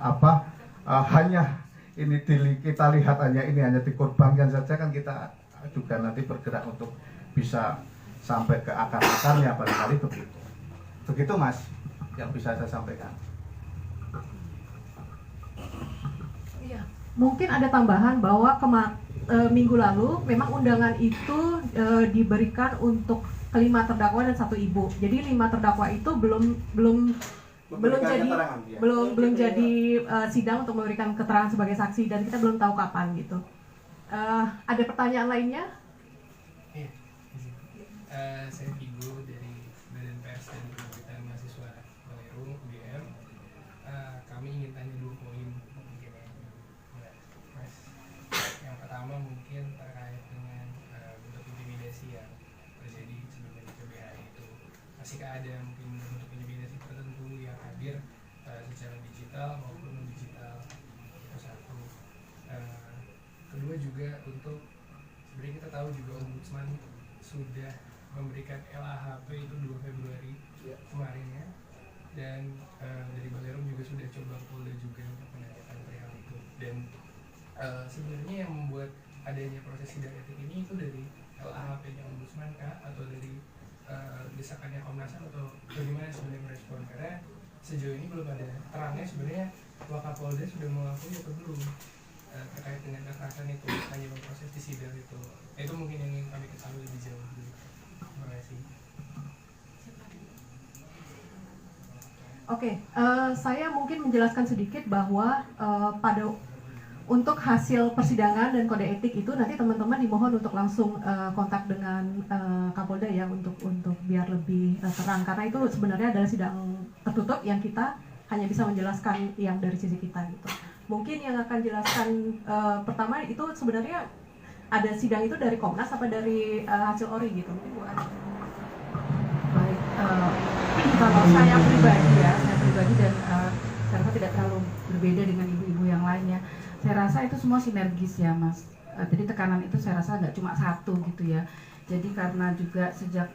hanya ini kita lihat hanya dikorbankan saja, kan kita juga nanti bergerak untuk bisa sampai ke akar-akarnya, barangkali begitu Mas yang bisa saya sampaikan. Iya, mungkin ada tambahan bahwa minggu lalu memang undangan itu diberikan untuk kelima terdakwa dan 1 ibu. Jadi 5 terdakwa itu belum jadi sidang untuk memberikan keterangan sebagai saksi, dan kita belum tahu kapan gitu. Ada pertanyaan lainnya? Iya, saya Vigo dari Badan Pers dan Pemberitaan Mahasiswa Balerum UGM. Kami ingin tanya 2 poin mungkin ya, Mas. Yang pertama mungkin terkait dengan bentuk intimidasi yang terjadi sebelum PBHI itu. Masihkah ada mungkin bentuk intimidasi tertentu yang hadir secara digital maupun non digital? Itu satu. Kedua juga untuk sebenarnya kita tahu juga Ombudsman sudah memberikan LAHP itu 2 Februari kemarin ya, dan dari Balerum juga sudah coba Polda juga untuk menanyakan perihal itu. Dan sebenarnya yang membuat adanya proses sidang etik ini itu dari LAHP-nya Ombudsman kah, atau dari desakannya Komnas HAM, atau bagaimana sebenarnya merespon? Karena sejauh ini belum ada terangnya sebenarnya Wakapolda sudah mengakui atau belum terkait dengan kekerasan itu, hanya memproses di sidang itu. Itu mungkin yang ingin kami ketahui lebih jauh dulu. Terima kasih. Oke, saya mungkin menjelaskan sedikit bahwa untuk hasil persidangan dan kode etik itu nanti teman-teman dimohon untuk langsung kontak dengan Kapolda ya, untuk biar lebih terang, karena itu sebenarnya adalah sidang tertutup yang kita hanya bisa menjelaskan yang dari sisi kita gitu. Mungkin yang akan jelaskan pertama itu sebenarnya ada sidang itu dari Komnas apa dari hasil ORI gitu, mungkin Bu Ani. Baik, kalau saya pribadi dan saya rasa tidak terlalu berbeda dengan ibu-ibu yang lainnya. Saya rasa itu semua sinergis ya Mas. Jadi tekanan itu saya rasa nggak cuma satu gitu ya. Jadi karena juga sejak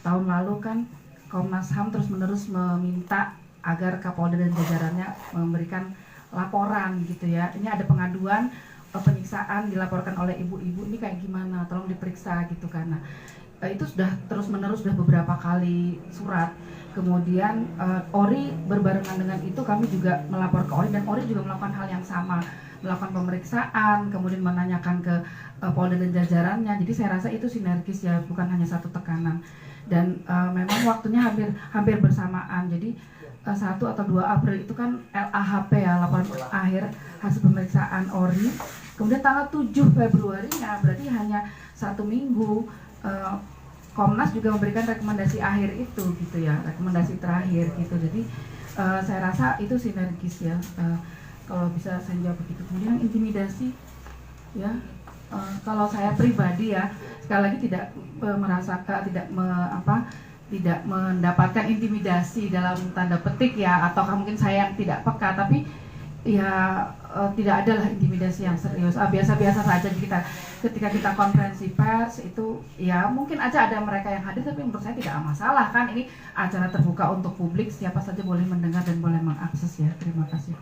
tahun lalu kan Komnas HAM terus-menerus meminta agar Kapolda dan jajarannya memberikan laporan gitu ya. Ini ada pengaduan penyiksaan dilaporkan oleh ibu-ibu, ini kayak gimana, tolong diperiksa gitu kan. Nah, itu sudah terus-menerus sudah beberapa kali surat. Kemudian ORI berbarengan dengan itu kami juga melapor ke ORI, dan ORI juga melakukan hal yang sama, melakukan pemeriksaan, kemudian menanyakan ke Polda dan jajarannya. Jadi saya rasa itu sinergis ya, bukan hanya satu tekanan. Dan memang waktunya hampir bersamaan. Jadi 1 atau 2 April itu kan LAHP ya, laporan akhir hasil pemeriksaan ORI. Kemudian tanggal 7 Februari-nya berarti hanya 1 minggu. Komnas juga memberikan rekomendasi akhir itu gitu ya, rekomendasi terakhir gitu. Jadi saya rasa itu sinergis ya, kalau bisa saya jawab begitu. Kemudian intimidasi ya, kalau saya pribadi ya, sekali lagi tidak merasakan, tidak mendapatkan intimidasi dalam tanda petik ya, atau mungkin saya yang tidak peka, tapi ya tidak adalah intimidasi yang serius. Biasa-biasa saja ketika kita konferensi pers itu ya mungkin aja ada mereka yang hadir, tapi menurut saya tidak masalah kan, ini acara terbuka untuk publik, siapa saja boleh mendengar dan boleh mengakses ya. Terima kasih.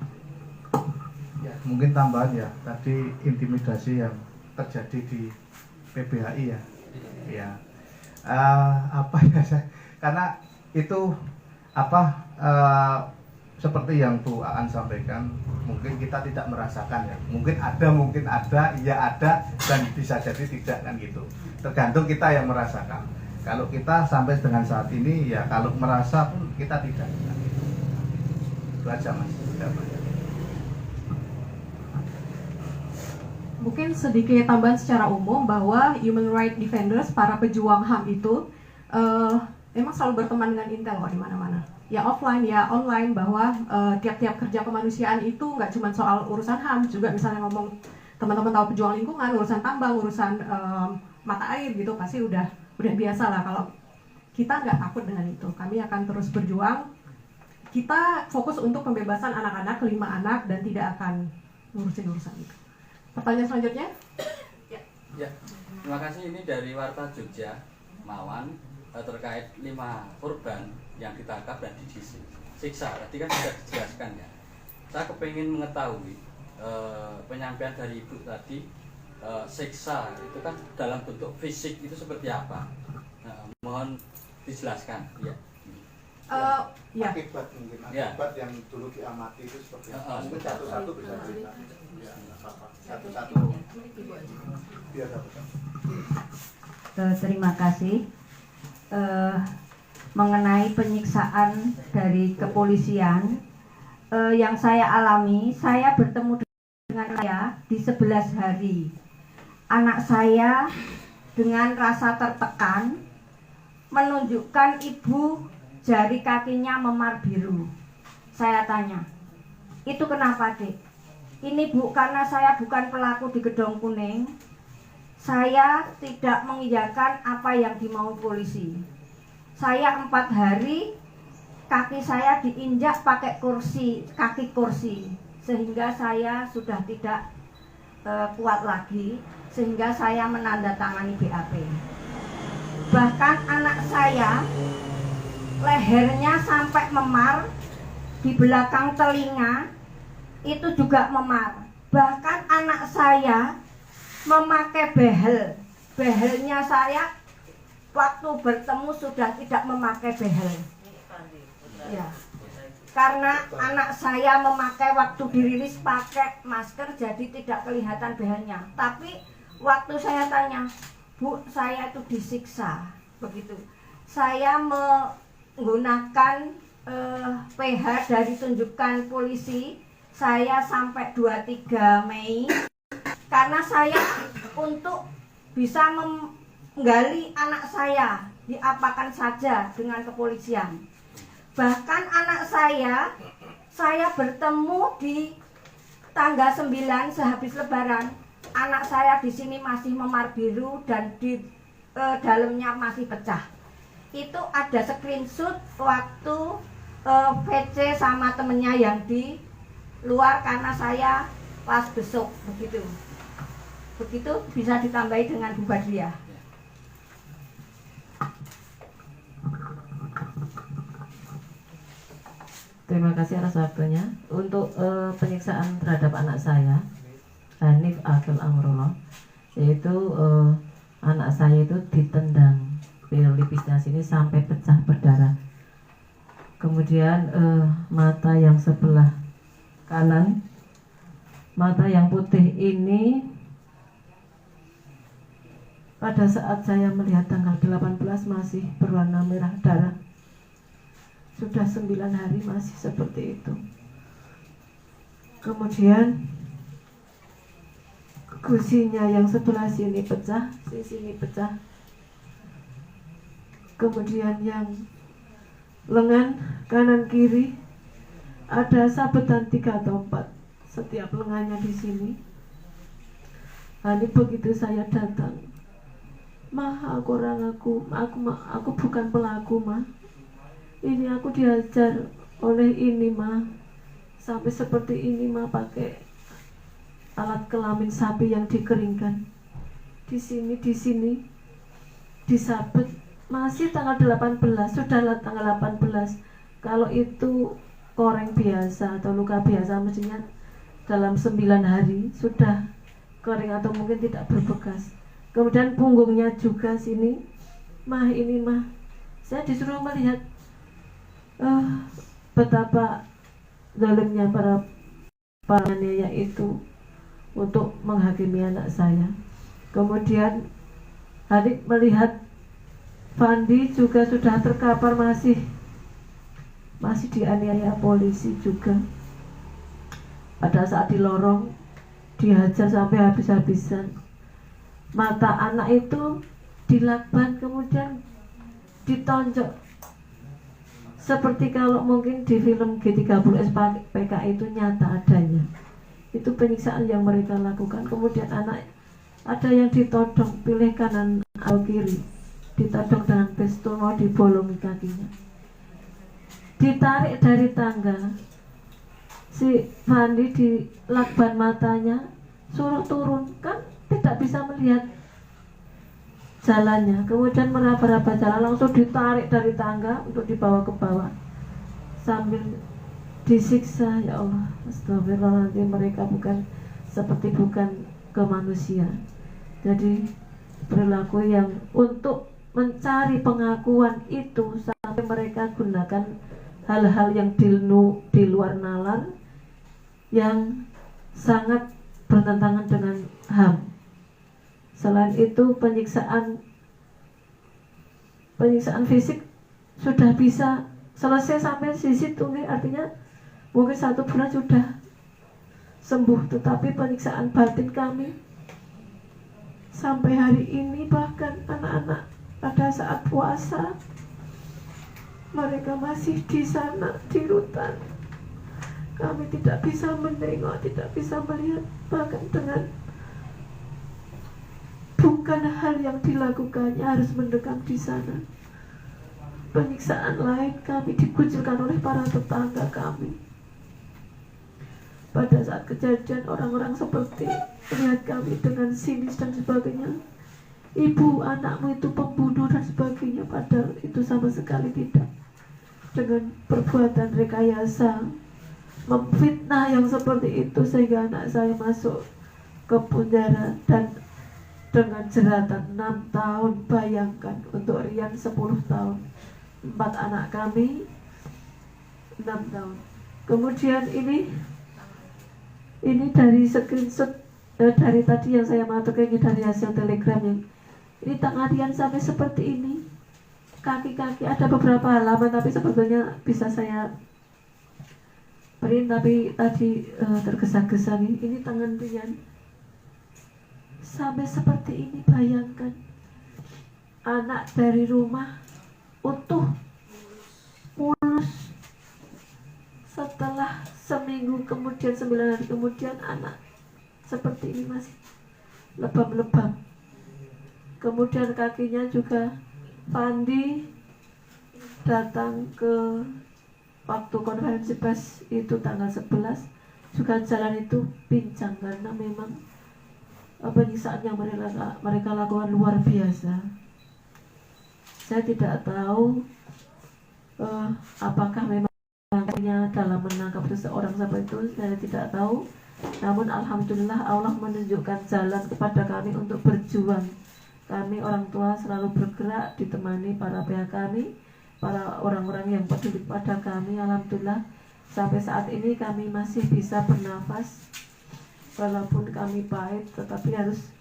Ya, mungkin tambahan ya, tadi intimidasi yang terjadi di PBHI ya. Ya. Karena itu seperti yang Bu Aan sampaikan, mungkin kita tidak merasakan ya, mungkin ada, ya ada, dan bisa jadi tidak kan gitu, tergantung kita yang merasakan. Kalau kita sampai dengan saat ini ya, kalau merasa pun kita tidak kan gitu. Itu aja Mas. Mungkin sedikit tambahan secara umum bahwa human rights defenders, para pejuang HAM itu memang selalu berteman dengan intel kok di mana-mana. Ya offline ya online, bahwa tiap-tiap kerja kemanusiaan itu nggak cuma soal urusan HAM, juga misalnya ngomong teman-teman tahu pejuang lingkungan, urusan tambang, urusan mata air gitu, pasti udah biasa lah. Kalau kita nggak takut dengan itu, kami akan terus berjuang kita fokus untuk pembebasan anak-anak, 5 anak, dan tidak akan ngurusin urusan itu. Pertanyaan selanjutnya? Ya, terima kasih. Ini dari Warta Jogja, Mawan, terkait 5 korban yang ditangkap dan disiksa. Tadi kan sudah dijelaskan ya. Saya kepingin mengetahui penyampaian dari Ibu tadi, siksa itu kan dalam bentuk fisik itu seperti apa? Mohon dijelaskan. Ya. Ya. Akibat mungkin Ya. akibat yang dulu diamati itu seperti apa? Mungkin satu-satu bisa cerita. Ya, nggak apa-apa. Satu-satu. Biar satu-satu. Terima kasih. Mengenai penyiksaan dari kepolisian yang saya alami, saya bertemu dengan saya di 11 hari. Anak saya dengan rasa tertekan menunjukkan ibu jari kakinya memar biru. Saya tanya, itu kenapa, Dek? Ini Bu, karena saya bukan pelaku di Gedong Kuning. Saya tidak mengiyakan apa yang dimau polisi. Saya 4 hari kaki saya diinjak pakai kaki kursi, sehingga saya sudah tidak kuat lagi, sehingga saya menandatangani BAP. Bahkan anak saya lehernya sampai memar, di belakang telinga itu juga memar. Bahkan anak saya memakai behel. Behelnya saya waktu bertemu sudah tidak memakai behel. Ya. Karena anak saya memakai waktu dirilis pakai masker, jadi tidak kelihatan behelnya. Tapi waktu saya tanya, Bu, saya itu disiksa begitu. Saya menggunakan PH dari tunjukkan polisi saya sampai 23 Mei karena saya untuk bisa menggali anak saya diapakan saja dengan kepolisian. Bahkan anak saya bertemu di tanggal 9 sehabis lebaran. Anak saya di sini masih memar biru dan di dalamnya masih pecah. Itu ada screenshot waktu PC sama temennya yang di luar karena saya pas besok begitu. Begitu bisa ditambahi dengan Bu Badriah. Terima kasih atas waktunya. Untuk penyiksaan terhadap anak saya, Hanif Akil Amrullah, yaitu anak saya itu ditendang pelipisnya sini sampai pecah berdarah. Kemudian mata yang sebelah kanan, mata yang putih ini pada saat saya melihat tanggal 18 masih berwarna merah darah. Sudah 9 hari masih seperti itu. Kemudian gusinya yang sebelah sini pecah, sini pecah. Kemudian yang lengan kanan kiri ada sabetan 3 atau 4 setiap lengannya di sini. Ini begitu saya datang, "Mah, aku bukan pelaku, Mah. Ini aku diajar oleh ini, Mah. Sampai seperti ini, Mah, pakai alat kelamin sapi yang dikeringkan. Di sini disabet. Masih tanggal 18, sudahlah tanggal 18. Kalau itu koreng biasa atau luka biasa mestinya dalam 9 hari sudah kering atau mungkin tidak berbekas. Kemudian punggungnya juga sini, Mah, ini, Mah. Saya disuruh melihat betapa zalimnya para penganiaya itu untuk menghakimi anak saya. Kemudian Hanif melihat Fandi juga sudah terkapar masih dianiaya polisi juga. Pada saat di lorong dihajar sampai habis-habisan. Mata anak itu dilakban kemudian ditonjok. Seperti kalau mungkin di film G30 SPK itu nyata adanya. Itu penyiksaan yang mereka lakukan. Kemudian anak ada yang ditodong, pilih kanan atau kiri, ditodong dengan pistol mau dibolongi kakinya. ditarik dari tangga. Si Fandi dilakban matanya, suruh turun, kan tidak bisa melihat jalannya. Kemudian meraba-raba jalan, langsung ditarik dari tangga untuk dibawa ke bawah sambil disiksa. Ya Allah, astagfirullahaladzim, mereka bukan kemanusia. Jadi perilaku yang untuk mencari pengakuan itu sampai mereka gunakan hal-hal yang di luar nalar yang sangat bertentangan dengan HAM. Selain itu penyiksaan fisik sudah bisa selesai sampai di situ, artinya mungkin 1 bulan sudah sembuh, tetapi penyiksaan batin kami sampai hari ini, bahkan anak-anak pada saat puasa mereka masih di sana di rutan. Kami tidak bisa menengok, tidak bisa melihat, bahkan dengan bukan hal yang dilakukannya harus mendekam di sana. Penyiksaan lain kami dikucilkan oleh para tetangga kami. Pada saat kejadian orang-orang seperti melihat kami dengan sinis dan sebagainya, ibu anakmu itu pembunuh dan sebagainya, padahal itu sama sekali tidak. Dengan perbuatan rekayasa memfitnah yang seperti itu sehingga anak saya masuk ke penjara dan dengan jeratan 6 tahun. Bayangkan, untuk Rian 10 tahun, 4 anak kami 6 tahun. Kemudian ini dari screenshot dari tadi yang saya masukkan, ini dari hasil telegram yang ini tangan Rian sampai seperti ini, kaki-kaki ada beberapa halaman tapi sebetulnya bisa saya print, tapi tadi tergesa-gesa nih. Ini tangan Rian sampai seperti ini. Bayangkan, anak dari rumah utuh, mulus, setelah seminggu kemudian, 9 hari kemudian, anak seperti ini masih lebam-lebam. Kemudian kakinya juga, Fandi datang ke waktu konferensi pers itu tanggal 11, juga jalan itu pincang karena memang penyiksaan yang mereka lakukan luar biasa. Saya tidak tahu apakah memang dalam menangkap seseorang seperti itu, saya tidak tahu. Namun alhamdulillah Allah menunjukkan jalan kepada kami untuk berjuang. Kami orang tua selalu bergerak ditemani para pihak kami, para orang-orang yang peduli pada kami. Alhamdulillah sampai saat ini kami masih bisa bernafas, walaupun kami pahit, tetapi harus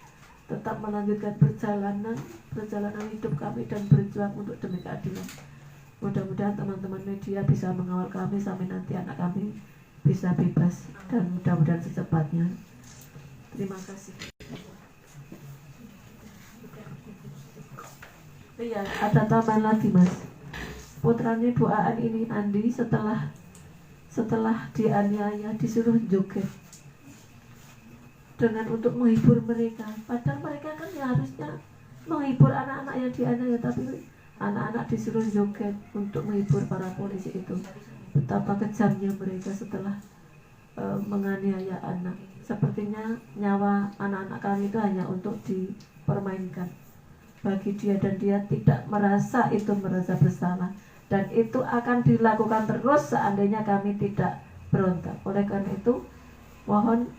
tetap melanjutkan perjalanan hidup kami dan berjuang untuk demi keadilan. Mudah-mudahan teman-teman media bisa mengawal kami sampai nanti anak kami bisa bebas, dan mudah-mudahan secepatnya. Terima kasih. Iya, ada tambahan lagi Mas. Putranya Bu Aan ini, Andi, setelah dianiaya disuruh joget dengan untuk menghibur mereka, padahal mereka kan ya harusnya menghibur anak-anak yang dianiaya, tapi anak-anak disuruh joget untuk menghibur para polisi itu. Betapa kejamnya mereka setelah menganiaya anak. Sepertinya nyawa anak-anak kami itu hanya untuk dipermainkan bagi dia, dan dia tidak merasa bersalah, dan itu akan dilakukan terus seandainya kami tidak berontak. Oleh karena itu mohon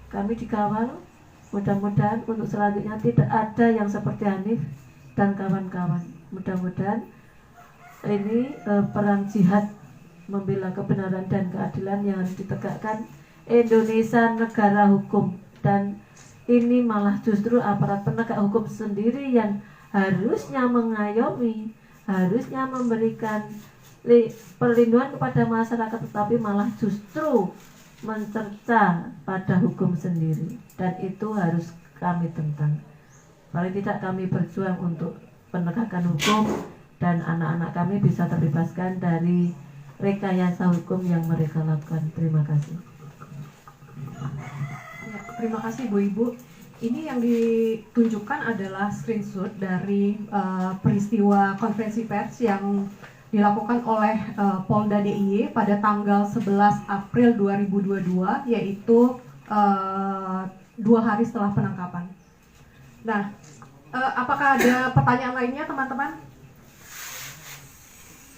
kami dikawal, mudah-mudahan untuk selanjutnya tidak ada yang seperti Hanif dan kawan-kawan. Mudah-mudahan ini perang jihad membela kebenaran dan keadilan yang harus ditegakkan. Indonesia negara hukum, dan ini malah justru aparat penegak hukum sendiri yang harusnya mengayomi, harusnya memberikan perlindungan kepada masyarakat, tetapi malah justru mencerca pada hukum sendiri, dan itu harus kami tentang. Paling tidak kami berjuang untuk penegakan hukum dan anak-anak kami bisa terbebaskan dari rekayasa hukum yang mereka lakukan. Terima kasih. Ya, terima kasih Bu Ibu. Ini yang ditunjukkan adalah screenshot dari peristiwa konferensi pers yang dilakukan oleh Polda DIY pada tanggal 11 April 2022, yaitu 2 hari setelah penangkapan. Nah, apakah ada pertanyaan lainnya teman-teman?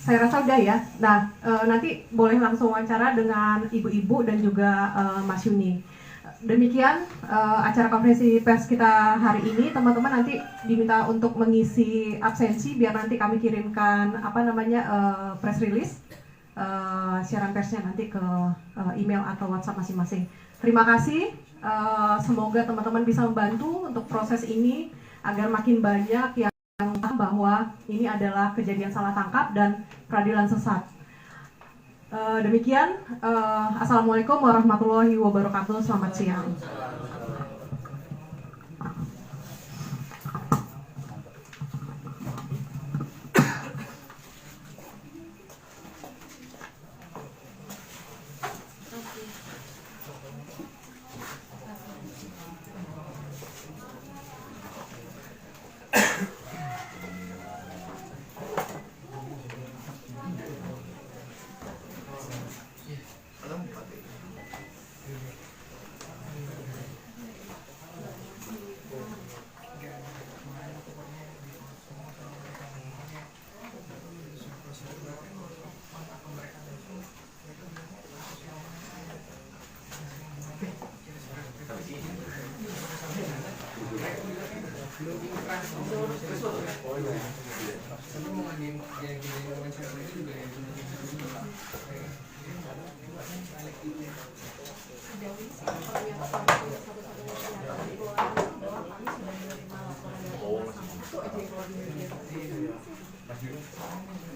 Saya rasa udah ya. Nah, nanti boleh langsung wawancara dengan ibu-ibu dan juga Mas Yuni. Demikian acara konferensi pers kita hari ini. Teman-teman nanti diminta untuk mengisi absensi biar nanti kami kirimkan press release siaran persnya nanti ke email atau WhatsApp masing-masing. Terima kasih. Semoga teman-teman bisa membantu untuk proses ini agar makin banyak yang paham bahwa ini adalah kejadian salah tangkap dan peradilan sesat. Demikian, Assalamualaikum warahmatullahi wabarakatuh. Selamat siang. Sampai mau ngadain yang wawancara ini juga ya. Itu aja yang